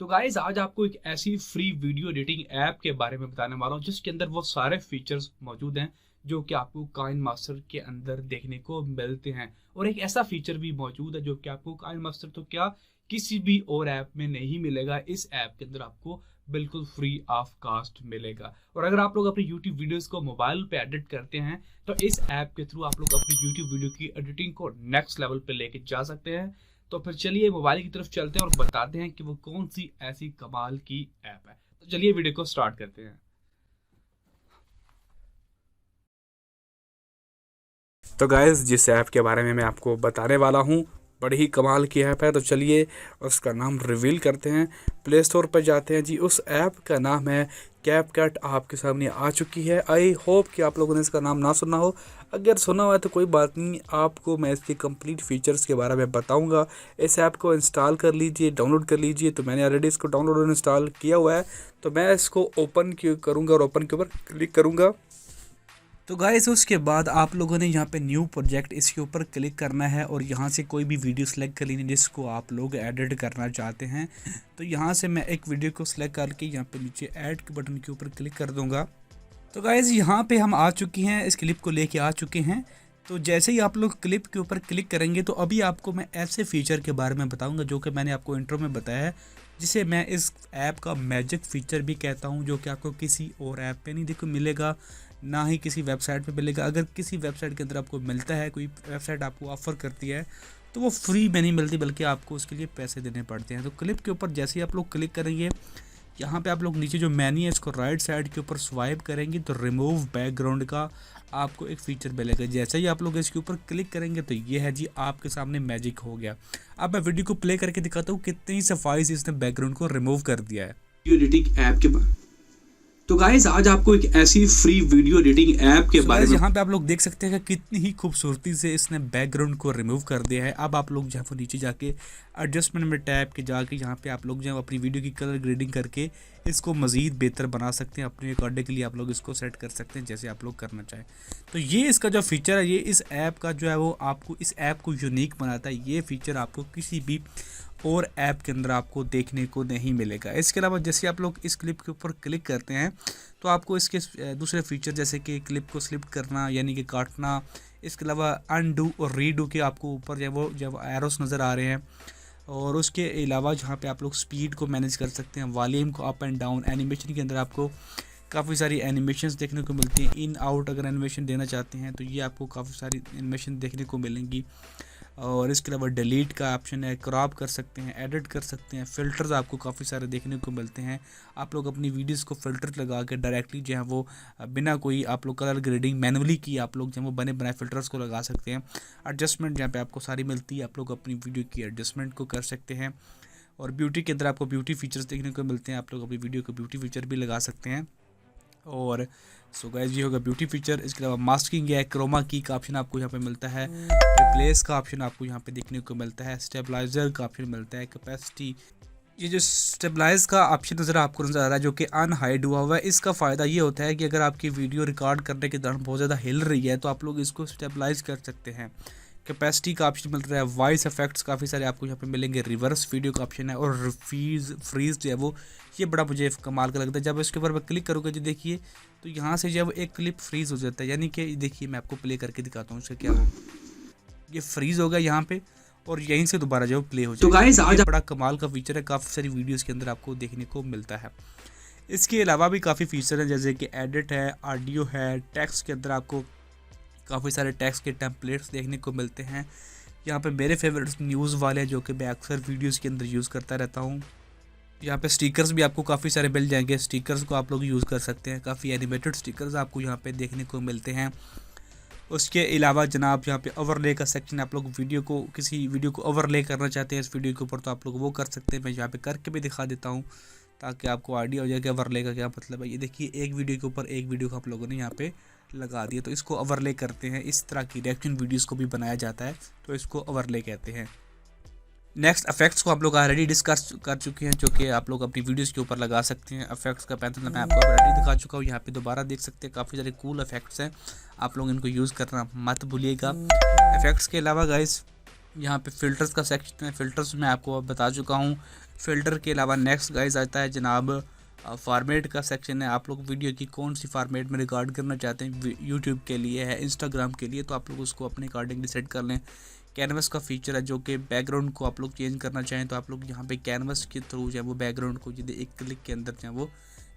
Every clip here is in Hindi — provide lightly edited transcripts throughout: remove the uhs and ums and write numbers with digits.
तो गाइज आज आपको एक ऐसी फ्री वीडियो एडिटिंग ऐप के बारे में बताने वाला हूँ जिसके अंदर वो सारे फीचर्स मौजूद हैं जो कि आपको काइन मास्टर के अंदर देखने को मिलते हैं। और एक ऐसा फीचर भी मौजूद है जो कि आपको काइन मास्टर तो क्या किसी भी और ऐप में नहीं मिलेगा, इस ऐप के अंदर आपको बिल्कुल फ्री ऑफ कास्ट मिलेगा। और अगर आप लोग अपनी यूट्यूब वीडियोस को मोबाइल पे एडिट करते हैं तो इस ऐप के थ्रू आप लोग अपनी यूट्यूब वीडियो की एडिटिंग को नेक्स्ट लेवल पे लेके जा सकते हैं। तो फिर चलिए मोबाइल की तरफ चलते हैं और बताते हैं कि वो कौन सी ऐसी कमाल की ऐप है। तो चलिए वीडियो को स्टार्ट करते हैं। तो गाइस जिस ऐप के बारे में मैं आपको बताने वाला हूँ बड़ी ही कमाल की ऐप है, तो चलिए उसका नाम रिवील करते हैं। प्ले स्टोर पर जाते हैं जी। उस ऐप का नाम है कैपकट। आपके सामने आ चुकी है। आई होप कि आप लोगों ने इसका नाम ना सुना हो। अगर सुना हुआ है तो कोई बात नहीं, आपको मैं इसके कंप्लीट फीचर्स के बारे में बताऊंगा। इस ऐप को इंस्टॉल कर लीजिए, डाउनलोड कर लीजिए। तो मैंने ऑलरेडी इसको डाउनलोड और इंस्टॉल किया हुआ है। तो मैं इसको ओपन करूँगा और ओपन के ऊपर क्लिक करूँगा। तो गाइस उसके बाद आप लोगों ने यहाँ पे न्यू प्रोजेक्ट इसके ऊपर क्लिक करना है और यहाँ से कोई भी वीडियो सेलेक्ट कर लेनी जिसको आप लोग एडिट करना चाहते हैं। तो यहाँ से मैं एक वीडियो को सिलेक्ट करके यहाँ पे नीचे ऐड के बटन के ऊपर क्लिक कर दूँगा। तो गाइस यहाँ पे हम आ चुकी हैं, इस क्लिप को लेके आ चुके हैं। तो जैसे ही आप लोग क्लिप के ऊपर क्लिक करेंगे तो अभी आपको मैं ऐसे फीचर के बारे में बताऊंगा जो कि मैंने आपको इंट्रो में बताया है, जिसे मैं इस ऐप का मैजिक फीचर भी कहता हूं, जो कि आपको किसी और ऐप पे नहीं देखो मिलेगा, ना ही किसी वेबसाइट पे मिलेगा। अगर किसी वेबसाइट के अंदर आपको मिलता है, कोई वेबसाइट आपको ऑफ़र करती है, तो वो फ्री में नहीं मिलती बल्कि आपको उसके लिए पैसे देने पड़ते हैं। तो क्लिप के ऊपर जैसे ही आप लोग क्लिक करेंगे, यहाँ पे आप लोग नीचे जो मेन्यू है इसको राइट साइड के ऊपर स्वाइप करेंगे तो रिमूव बैकग्राउंड का आपको एक फीचर मिलेगा। जैसे ही आप लोग इसके ऊपर क्लिक करेंगे तो ये है जी, आपके सामने मैजिक हो गया। अब मैं वीडियो को प्ले करके दिखाता हूँ कितनी सफाई से इसने बैकग्राउंड को रिमूव कर दिया है। एडिटिंग ऐप के बारे तो गाइस आज आपको एक ऐसी फ्री वीडियो एडिटिंग ऐप के बारे में यहाँ पे आप लोग देख सकते हैं कि कितनी ही खूबसूरती से इसने बैकग्राउंड को रिमूव कर दिया है। अब आप लोग जहाँ पर नीचे जाके एडजस्टमेंट में टैप के जाके यहाँ पे आप लोग जो अपनी वीडियो की कलर ग्रेडिंग करके इसको मज़ीद बेहतर बना सकते हैं। अपने अकॉर्डिंग के लिए आप लोग इसको सेट कर सकते हैं जैसे आप लोग करना चाहें। तो ये इसका जो फीचर है, ये इस ऐप का जो है वो आपको इस ऐप को यूनिक बनाता है। ये फीचर आपको किसी भी और ऐप के अंदर आपको देखने को नहीं मिलेगा। इसके अलावा जैसे आप लोग इस क्लिप के ऊपर क्लिक करते हैं तो आपको इसके दूसरे फीचर जैसे कि क्लिप को स्लिप करना यानी कि काटना, इसके अलावा अनडू और रीडू के आपको ऊपर जब एरोस नज़र आ रहे हैं। और उसके अलावा जहाँ पे आप लोग स्पीड को मैनेज कर सकते हैं, वॉल्यूम को अप एंड डाउन। एनिमेशन के अंदर आपको काफ़ी सारी एनिमेशंस देखने को मिलती हैं। इन आउट अगर एनिमेशन देना चाहते हैं तो ये आपको काफ़ी सारी एनिमेशन देखने को मिलेंगी। और इसके अलावा डिलीट का ऑप्शन है, क्रॉप कर सकते हैं, एडिट कर सकते हैं। फ़िल्टर्स आपको काफ़ी सारे देखने को मिलते हैं। आप लोग अपनी वीडियोस को फ़िल्टर लगा के डायरेक्टली जो है वो बिना कोई आप लोग कलर ग्रेडिंग मैनुअली की आप लोग जो है वो बने बनाए फ़िल्टर्स को लगा सकते हैं। एडजस्टमेंट जहाँ पे आपको सारी मिलती है, आप लोग अपनी वीडियो की एडजस्टमेंट को कर सकते हैं। और ब्यूटी के अंदर आपको ब्यूटी फीचर्स देखने को मिलते हैं, आप लोग अपनी वीडियो को ब्यूटी फीचर भी लगा सकते हैं। और सो गाइस ये होगा ब्यूटी फीचर। इसके अलावा मास्किंग है, क्रोमा की का ऑप्शन आपको यहाँ पे मिलता है, रिप्लेस का ऑप्शन आपको यहाँ पे देखने को मिलता है, स्टेबलाइजर का ऑप्शन मिलता है, कैपेसिटी। ये जो स्टेबलाइज का ऑप्शन नज़र आपको नज़र आ रहा है जो कि अनहाइड हुआ हुआ है, इसका फ़ायदा ये होता है कि अगर आपकी वीडियो रिकॉर्ड करने के दौरान बहुत ज़्यादा हिल रही है तो आप लोग इसको स्टेबलाइज कर सकते हैं। कैपेसिटी का ऑप्शन मिल रहा है, वॉइस इफेक्ट्स काफ़ी सारे आपको यहाँ पे मिलेंगे, रिवर्स वीडियो का ऑप्शन है और फ्रीज जो है वो ये बड़ा मुझे कमाल का लगता है। जब इसके ऊपर मैं क्लिक करूँगा जो देखिए तो यहाँ से जब एक क्लिप फ्रीज हो जाता है, यानी कि देखिए मैं आपको प्ले करके दिखाता हूँ इसका क्या हो, ये फ्रीज हो गया यहाँ पे और यहीं से दोबारा जो प्ले हो जाएगा। तो गाइस आज बड़ा कमाल का फीचर है, काफ़ी सारी वीडियोज़ के अंदर आपको देखने को मिलता है। इसके अलावा भी काफ़ी फीचर हैं जैसे कि एडिट है, ऑडियो है, टेक्स्ट के अंदर आपको काफ़ी सारे टेक्स्ट के टेम्पलेट्स देखने को मिलते हैं। यहाँ पे मेरे फेवरेट्स न्यूज़ वाले हैं जो कि मैं अक्सर वीडियोस के अंदर यूज़ करता रहता हूँ। यहाँ पे स्टिकर्स भी आपको काफ़ी सारे मिल जाएंगे, स्टिकर्स को आप लोग यूज़ कर सकते हैं। काफ़ी एनिमेटेड स्टिकर्स आपको यहाँ पे देखने को मिलते हैं। उसके अलावा जनाब यहाँ पे ओवरले का सेक्शन, आप लोग किसी वीडियो को ओवरले करना चाहते हैं इस वीडियो के ऊपर तो आप लोग वो कर सकते हैं। मैं यहाँ पे करके भी दिखा देता हूँ ताकि आपको आइडिया हो जाए कि ओवरले का क्या मतलब है। ये देखिए एक वीडियो के ऊपर एक वीडियो को आप लोगों ने यहाँ पे लगा दिया, तो इसको ओवरले करते हैं। इस तरह की रिएक्शन वीडियोस को भी बनाया जाता है तो इसको ओवरले कहते हैं। नेक्स्ट इफेक्ट्स को आप लोग ऑलरेडी डिस्कस कर चुके हैं जो कि आप लोग अपनी वीडियोस के ऊपर लगा सकते हैं। इफेक्ट्स का पैनल मैं आपको ऑलरेडी दिखा चुका हूँ, यहाँ पे दोबारा देख सकते हैं। काफ़ी सारे कूल इफेक्ट्स हैं, आप लोग इनको यूज़ करना मत भूलिएगा। इफेक्ट्स के अलावा गाइस यहाँ पे फ़िल्टर्स का सेक्शन है, फ़िल्टर्स मैं आपको बता चुका हूँ। फ़िल्टर के अलावा नेक्स्ट गाइस आता है जनाब फॉर्मेट का सेक्शन है। आप लोग वीडियो की कौन सी फॉर्मेट में रिकॉर्ड करना चाहते हैं, यूट्यूब के लिए है, इंस्टाग्राम के लिए, तो आप लोग उसको अपने अकॉर्डिंगली सेट कर लें। कैनवस का फीचर है जो कि बैकग्राउंड को आप लोग चेंज करना चाहें तो आप लोग यहाँ पे कैनवस के थ्रू जो है वो बैकग्राउंड को यदि एक क्लिक के अंदर जो है वो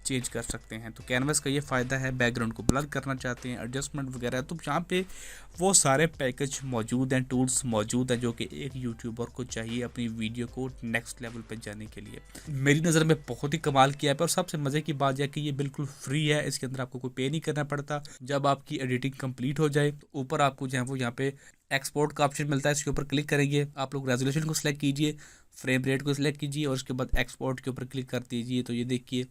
चेंज कर सकते हैं। तो कैनवस का ये फ़ायदा है। बैकग्राउंड को ब्लर करना चाहते हैं, एडजस्टमेंट वगैरह, तो यहाँ पे वो सारे पैकेज मौजूद हैं, टूल्स मौजूद हैं जो कि एक यूट्यूबर को चाहिए अपनी वीडियो को नेक्स्ट लेवल पे जाने के लिए। मेरी नज़र में बहुत ही कमाल किया है। और सबसे मज़े की बात यह कि ये बिल्कुल फ्री है, इसके अंदर आपको कोई पे नहीं करना पड़ता। जब आपकी एडिटिंग कंप्लीट हो जाए तो ऊपर आपको जो है वो यहाँ पे एक्सपोर्ट का ऑप्शन मिलता है, इसके ऊपर क्लिक करेंगे, आप लोग रेजोल्यूशन को सिलेक्ट कीजिए, फ्रेम रेट को सिलेक्ट कीजिए और उसके बाद एक्सपोर्ट के ऊपर क्लिक कर दीजिए। तो ये देखिए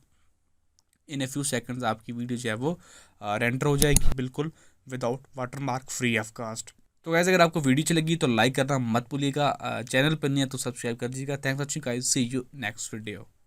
इन ए फ्यू सेकंड्स आपकी वीडियो जो है वो रेंडर हो जाएगी बिल्कुल without watermark, free of cost. तो वैसे अगर आपको वीडियो अच्छी लगी तो लाइक करना मत भूलिएगा, चैनल पर नहीं है तो सब्सक्राइब कर दीजिएगा। Thanks for watching guys, see you next video.